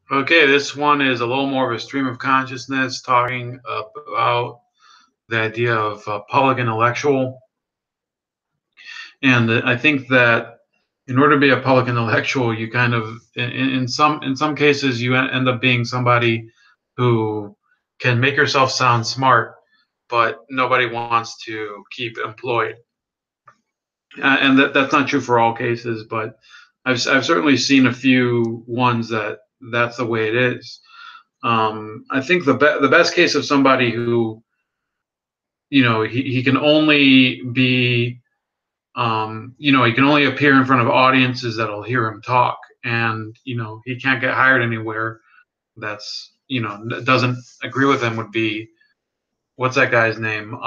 Okay, this one is a little more of a stream of consciousness, talking about the idea of public intellectual. And I think that in order to be a public intellectual, you kind of, in some cases, you end up being somebody who can make yourself sound smart, but nobody wants to keep employed. And that's not true for all cases, but I've certainly seen a few ones that's the way it is. I think the best case of somebody who, he can only be, he can only appear in front of audiences that'll hear him talk, and he can't get hired anywhere that's doesn't agree with him, would be, what's that guy's name?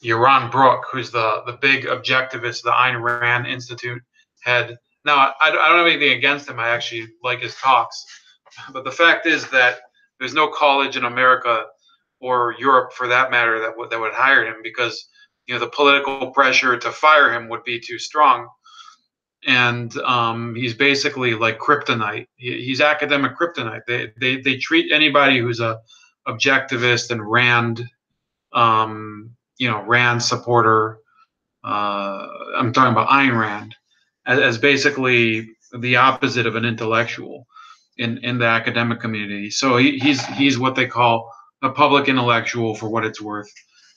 Yaron Brook, who's the big objectivist, the Ayn Rand Institute head. Now, I don't have anything against him. I actually like his talks. But the fact is that there's no college in America or Europe, for that matter, that would hire him, because the political pressure to fire him would be too strong. And he's basically like kryptonite. He's academic kryptonite. They treat anybody who's a objectivist and Rand, Rand supporter. I'm talking about Ayn Rand, as basically the opposite of an intellectual in the academic community. So he's what they call a public intellectual, for what it's worth.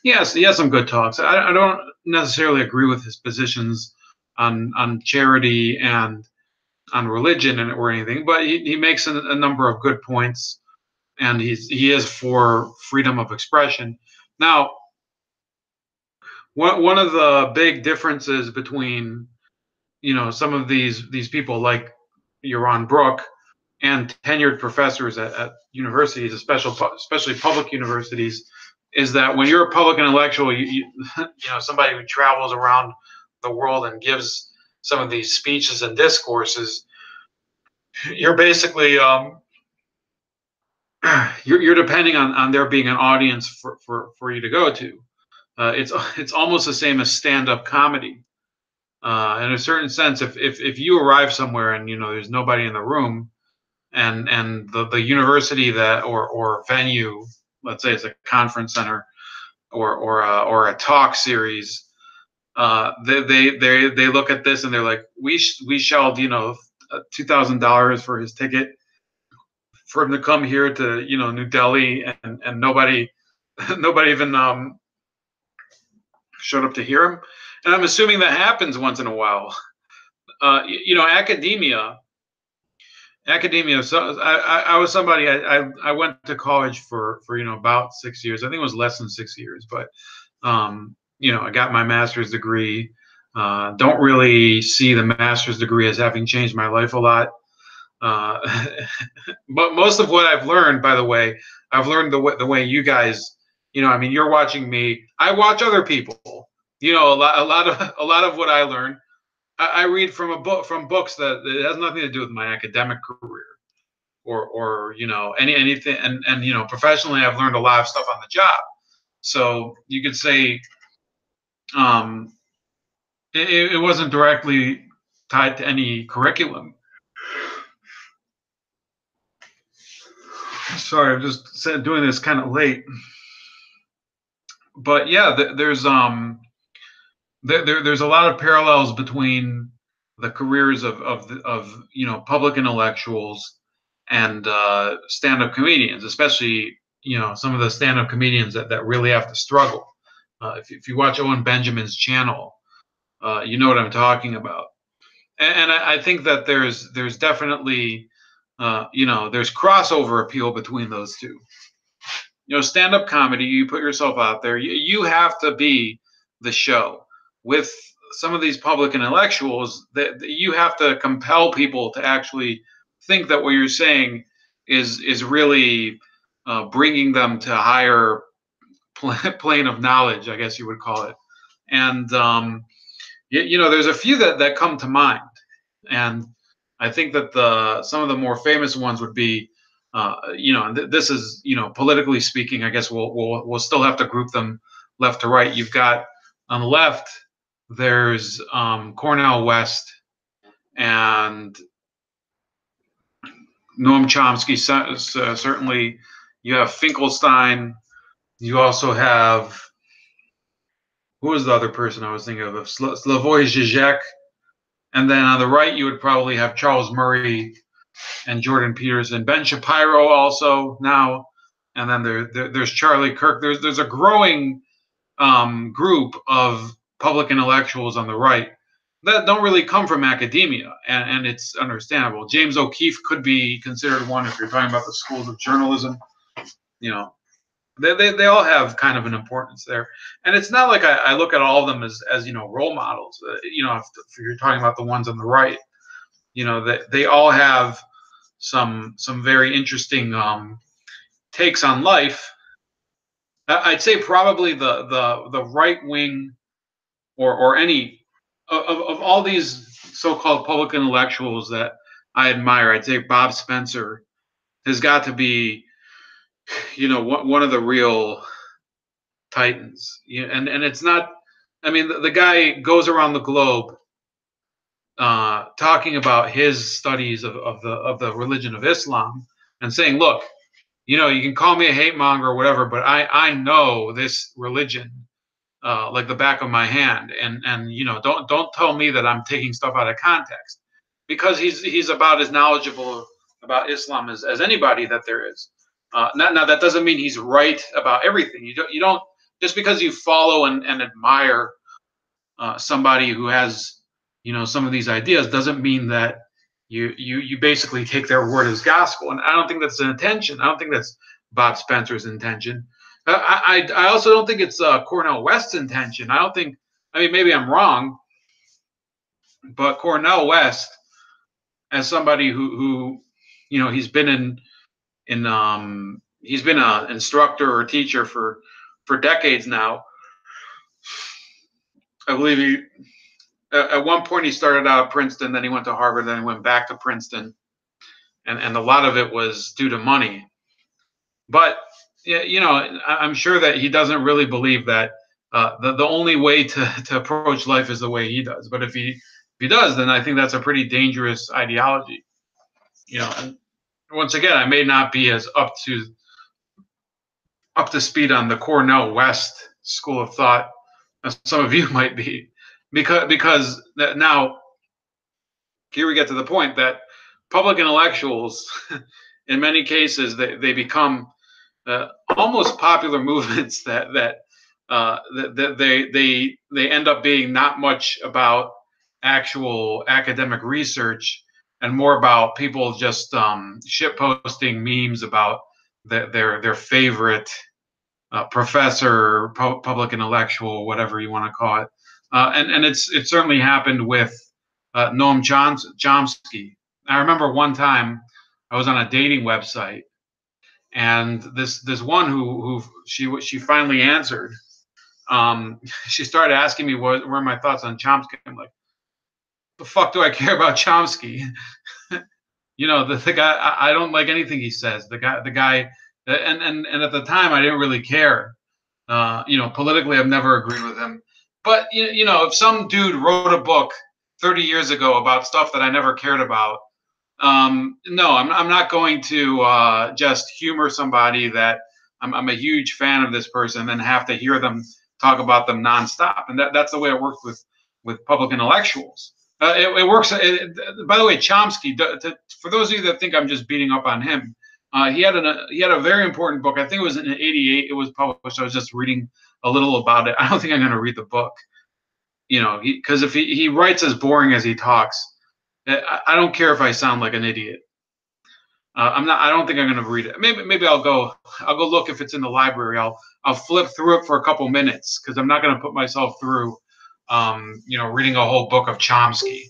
Yes, he has some good talks. I don't necessarily agree with his positions on charity and on religion or anything, but he makes a number of good points, and he is for freedom of expression. Now, one of the big differences between some of these people like Yaron Brook and tenured professors at universities, especially public universities, is that when you're a public intellectual, somebody who travels around the world and gives some of these speeches and discourses, you're basically you're depending on there being an audience for you to go to. It's almost the same as stand-up comedy. In a certain sense, if you arrive somewhere and there's nobody in the room, and the university that or venue, let's say it's a conference center or a talk series, they look at this and they're like, we shelled $2,000 for his ticket for him to come here to New Delhi, and nobody even showed up to hear him. And I'm assuming that happens once in a while. Academia. So I was somebody, I went to college for about 6 years. I think it was less than 6 years, but I got my master's degree. Don't really see the master's degree as having changed my life a lot. But most of what I've learned, by the way, I've learned the way you guys, you're watching me. I watch other people. A lot of what I learn, I read from books that it has nothing to do with my academic career or anything. And professionally, I've learned a lot of stuff on the job. So you could say it wasn't directly tied to any curriculum. Sorry, I'm just doing this kind of late. But yeah, there's a lot of parallels between the careers of public intellectuals and stand-up comedians, especially some of the stand-up comedians that really have to struggle. If you watch Owen Benjamin's channel, you know what I'm talking about. And I think that there's definitely there's crossover appeal between those two. Stand-up comedy, you put yourself out there, you have to be the show. With some of these public intellectuals, that you have to compel people to actually think that what you're saying is really bringing them to a higher plane of knowledge, I guess you would call it. And there's a few that come to mind, and I think that some of the more famous ones would be, this is, politically speaking, I guess we'll still have to group them left to right. You've got on the left, there's Cornel West and Noam Chomsky, certainly. You have Finkelstein. You also have, who was the other person I was thinking of? Slavoj Zizek. And then on the right, you would probably have Charles Murray and Jordan Peterson. Ben Shapiro also now. And then there's Charlie Kirk. There's a growing group of public intellectuals on the right that don't really come from academia, and it's understandable. James O'Keefe could be considered one if you're talking about the schools of journalism. You know, they all have kind of an importance there, and it's not like I look at all of them as role models. If you're talking about the ones on the right, they all have some very interesting takes on life. I'd say probably the right wing or any of all these so-called public intellectuals that I admire, I'd say Bob Spencer has got to be, one of the real titans. And it's not. I mean, the guy goes around the globe talking about his studies of the religion of Islam and saying, look, you can call me a hate monger or whatever, but I know this religion like the back of my hand, and don't tell me that I'm taking stuff out of context, because he's about as knowledgeable about Islam as anybody that there is. Now that doesn't mean he's right about everything. You don't just because you follow and admire somebody who has some of these ideas doesn't mean that you basically take their word as gospel. And I don't think that's an intention. I don't think that's Bob Spencer's intention. I also don't think it's Cornel West's intention. I don't think. I mean, maybe I'm wrong, but Cornel West, as somebody who he's been he's been an instructor or teacher for decades now. I believe he at one point he started out at Princeton, then he went to Harvard, then he went back to Princeton, and a lot of it was due to money. But I'm sure that he doesn't really believe that the only way to approach life is the way he does. But if he does, then I think that's a pretty dangerous ideology. And once again, I may not be as up to speed on the Cornel West school of thought as some of you might be, because now here we get to the point that public intellectuals, in many cases, they become almost popular movements that they end up being not much about actual academic research and more about people just shit posting memes about their favorite professor, public intellectual, whatever you want to call it. And it certainly happened with Noam Chomsky. I remember one time I was on a dating website, and this one who she finally answered. She started asking me what were my thoughts on Chomsky. I'm like, the fuck do I care about Chomsky? The guy, I don't like anything he says. The guy, and at the time I didn't really care. Politically I've never agreed with him. But if some dude wrote a book 30 years ago about stuff that I never cared about, no, I'm not going to just humor somebody that I'm a huge fan of this person and then have to hear them talk about them nonstop. And that's the way it works with public intellectuals. It works. By the way, Chomsky, for those of you that think I'm just beating up on him, he had a very important book. I think it was in '88. It was published. I was just reading a little about it. I don't think I'm going to read the book, because if he writes as boring as he talks, I don't care if I sound like an idiot. I'm not. I don't think I'm going to read it. Maybe I'll go look if it's in the library. I'll flip through it for a couple minutes, because I'm not going to put myself through, reading a whole book of Chomsky.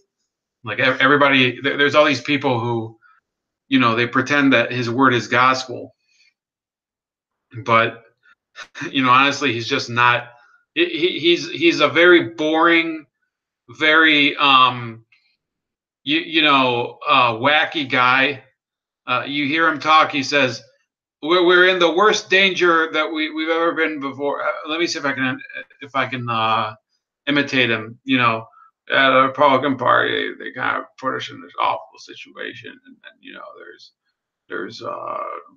Like everybody, there's all these people who, they pretend that his word is gospel, but honestly, he's just not. He's a very boring, very wacky guy. You hear him talk. He says, "We're in the worst danger that we've ever been before." Let me see if I can imitate him. At the Republican Party, they kind of put us in this awful situation, and then there's there's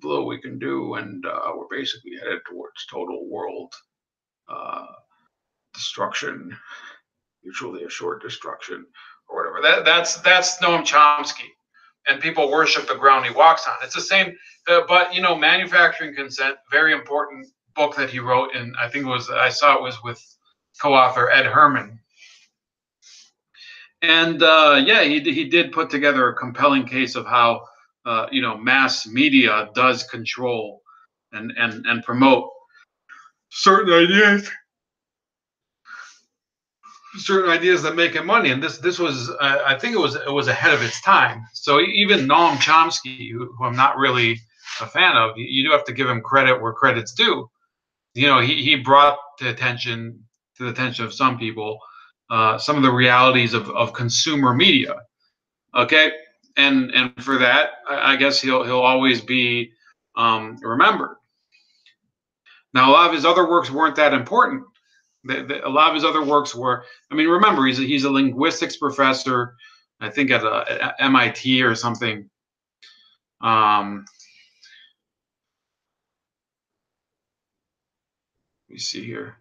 little we can do, and we're basically headed towards total world uh, destruction, usually a short destruction or whatever. That's Noam Chomsky, and people worship the ground he walks on. It's the same, but manufacturing consent, very important book that he wrote, and I think I saw it was with co-author Ed Herman. And yeah, he did put together a compelling case of how mass media does control and promote certain ideas that make it money. And this was I think it was ahead of its time. So even Noam Chomsky, who I'm not really a fan of, you do have to give him credit where credit's due. He brought to the attention of some people some of the realities of consumer media. Okay, and for that, I guess he'll always be remembered. Now, a lot of his other works weren't that important. A lot of his other works were. I mean, remember, he's a linguistics professor, I think at MIT or something. Let me see here.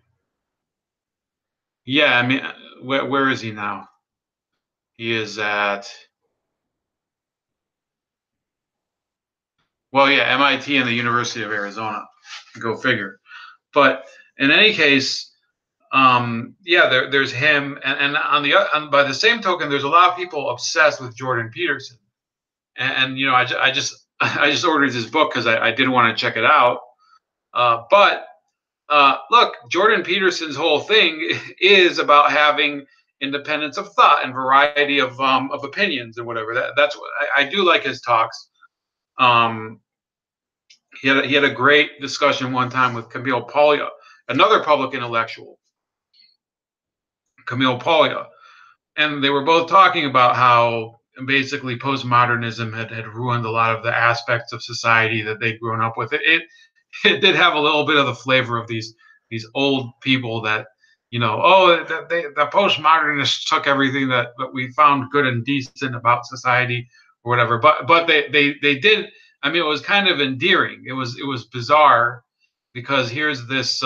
Yeah, I mean, where is he now? He is at. Well, yeah, MIT and the University of Arizona. Go figure. But in any case, yeah, there's him, and by the same token, there's a lot of people obsessed with Jordan Peterson, and I just ordered his book because I didn't want to check it out, but look, Jordan Peterson's whole thing is about having independence of thought and variety of opinions and whatever. That's what I do like his talks. He had a great discussion one time with Camille Paglia, another public intellectual, Camille Paglia, and they were both talking about how basically postmodernism had ruined a lot of the aspects of society that they'd grown up with. It did have a little bit of the flavor of these old people that the postmodernists took everything that we found good and decent about society or whatever, but they did. I mean, it was kind of endearing. It was bizarre because here's this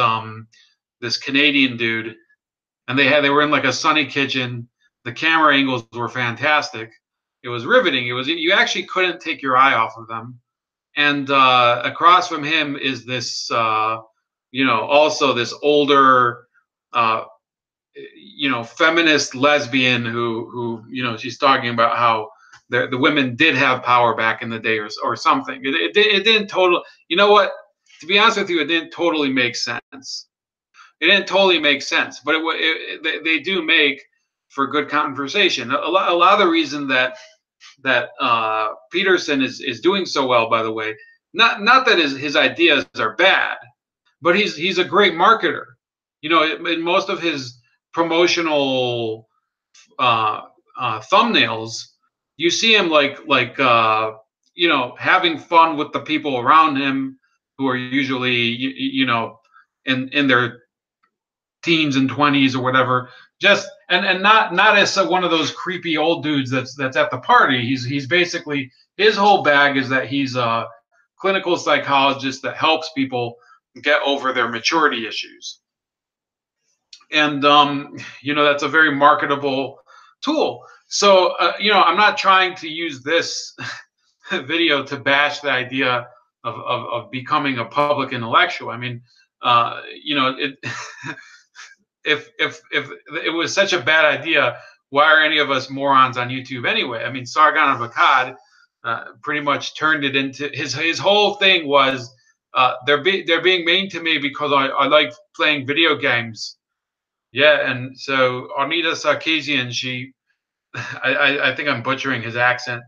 this Canadian dude, and they were in like a sunny kitchen. The camera angles were fantastic. It was riveting. You actually couldn't take your eye off of them. And across from him is this also this older feminist lesbian who she's talking about how the women did have power back in the day or something. It didn't totally, to be honest with you, it didn't totally make sense. It didn't totally make sense, but they do make for good conversation. A lot of the reason that Peterson is doing so well, by the way, not that his ideas are bad, but he's a great marketer. In most of his promotional thumbnails, you see him having fun with the people around him who are usually in their teens and 20s or whatever, just and not as one of those creepy old dudes that's at the party. He's basically, his whole bag is that he's a clinical psychologist that helps people get over their maturity issues, and that's a very marketable tool. So I'm not trying to use this video to bash the idea of becoming a public intellectual. I mean, it if it was such a bad idea, why are any of us morons on YouTube anyway? I mean, Sargon of Akkad pretty much turned it into his whole thing was they're being mean to me because I like playing video games. Yeah, and so Anita Sarkeesian, I think I'm butchering his accent.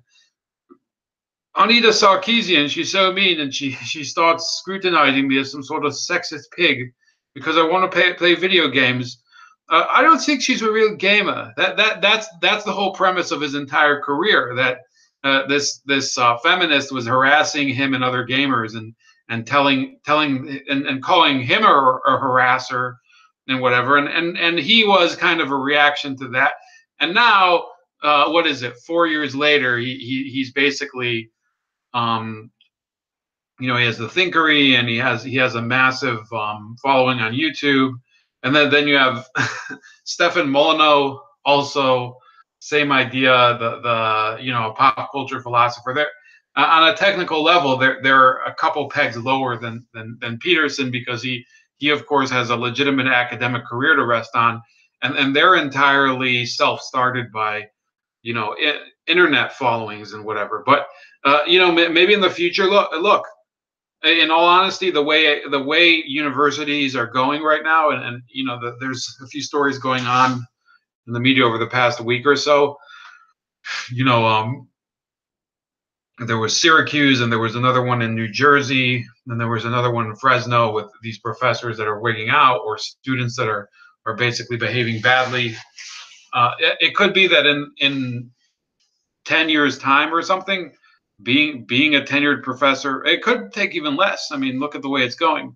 Anita Sarkeesian, she's so mean, and she starts scrutinizing me as some sort of sexist pig because I want to play video games. I don't think she's a real gamer. That's the whole premise of his entire career. That this feminist was harassing him and other gamers and telling and calling him a harasser and whatever. And he was kind of a reaction to that. And now, what is it? 4 years later, he's basically he has the Thinkery, and he has a massive following on YouTube. And then you have Stefan Molyneux, also same idea, the pop culture philosopher. There, on a technical level, they're a couple pegs lower than Peterson, because he of course has a legitimate academic career to rest on, and they're entirely self-started by internet followings and whatever. But maybe in the future, look, in all honesty, the way universities are going right now, and there's a few stories going on in the media over the past week or so. There was Syracuse, and there was another one in New Jersey, and there was another one in Fresno, with these professors that are wigging out, or students that are basically behaving badly. It could be that in 10 years time or something, being a tenured professor, it could take even less. I mean, look at the way it's going.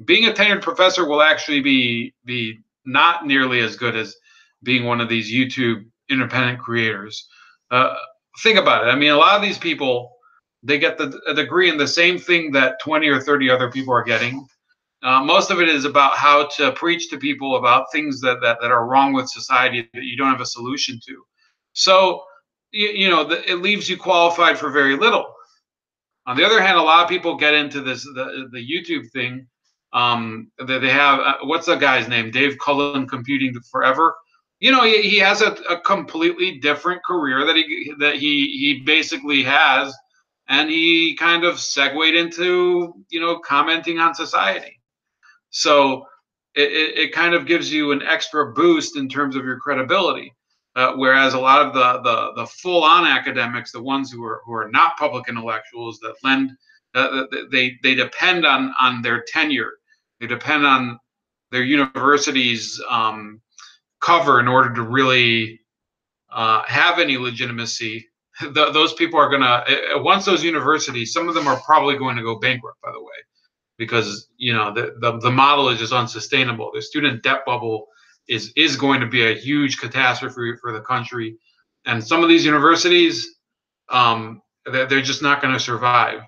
Being a tenured professor will actually be not nearly as good as being one of these YouTube independent creators. Think about it. I mean, a lot of these people, they get a degree in the same thing that 20 or 30 other people are getting. Most of it is about how to preach to people about things that are wrong with society that you don't have a solution to. So, it leaves you qualified for very little. On the other hand, a lot of people get into the YouTube thing. They have what's the guy's name? Dave Cullen, Computing Forever. He has a completely different career that he basically has, and he kind of segued into commenting on society. So it kind of gives you an extra boost in terms of your credibility. Whereas a lot of the full-on academics, the ones who are not public intellectuals, that lend, they depend on their tenure. They depend on their university's cover in order to really have any legitimacy. Those people are gonna, once those universities, some of them are probably going to go bankrupt, by the way, because the model is just unsustainable. The student debt bubble is going to be a huge catastrophe for the country, and some of these universities, they're just not going to survive.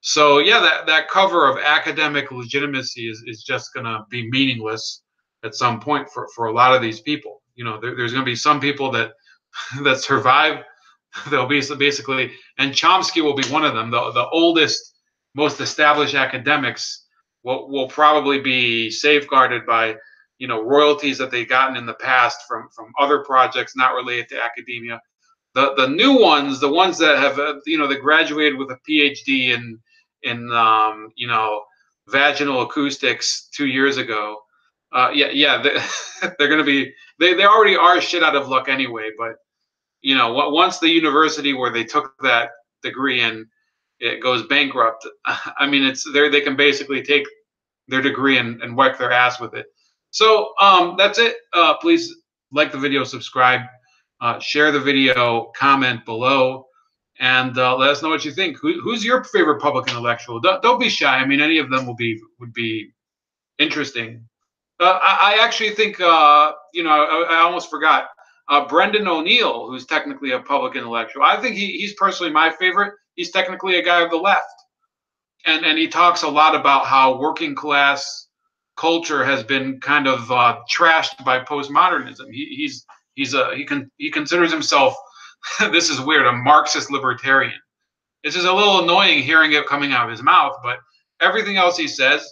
So yeah, that cover of academic legitimacy is just going to be meaningless at some point for a lot of these people. There's going to be some people that survive. They'll be basically, and Chomsky will be one of them. The oldest, most established academics will probably be safeguarded by royalties that they've gotten in the past from other projects not related to academia. The new ones, the ones that have that graduated with a PhD in vaginal acoustics 2 years ago. They're going to be, they already are shit out of luck anyway. But once the university where they took that degree in, it goes bankrupt, I mean, it's there. They can basically take their degree and wipe their ass with it. So that's it. Please like the video, subscribe, share the video, comment below, and let us know what you think. Who's your favorite public intellectual? Don't be shy. I mean, any of them would be interesting. I actually think I almost forgot. Brendan O'Neill, who's technically a public intellectual. I think he's personally my favorite. He's technically a guy of the left. And he talks a lot about how working class culture has been kind of trashed by postmodernism. He considers himself, this is weird, a Marxist libertarian. This is a little annoying hearing it coming out of his mouth, but everything else he says,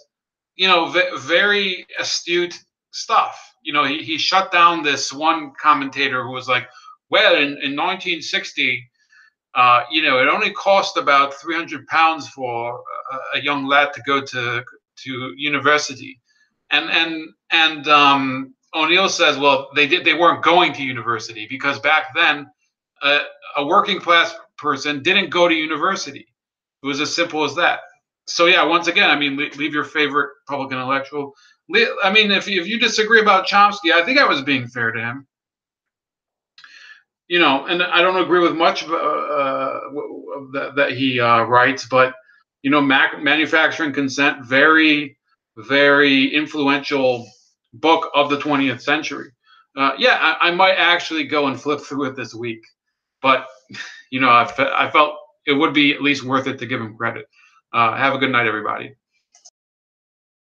very astute stuff. He shut down this one commentator who was like, well, in 1960, it only cost about 300 pounds for a young lad to go to university, and O'Neill says, well, they weren't going to university because back then a working class person didn't go to university. It was as simple as that. So yeah, once again, I mean, leave your favorite public intellectual. I mean, if you disagree about Chomsky, I think I was being fair to him. And I don't agree with much that he writes, but Manufacturing Consent, very, very influential book of the 20th century. I might actually go and flip through it this week, but I felt it would be at least worth it to give him credit. Have a good night, everybody.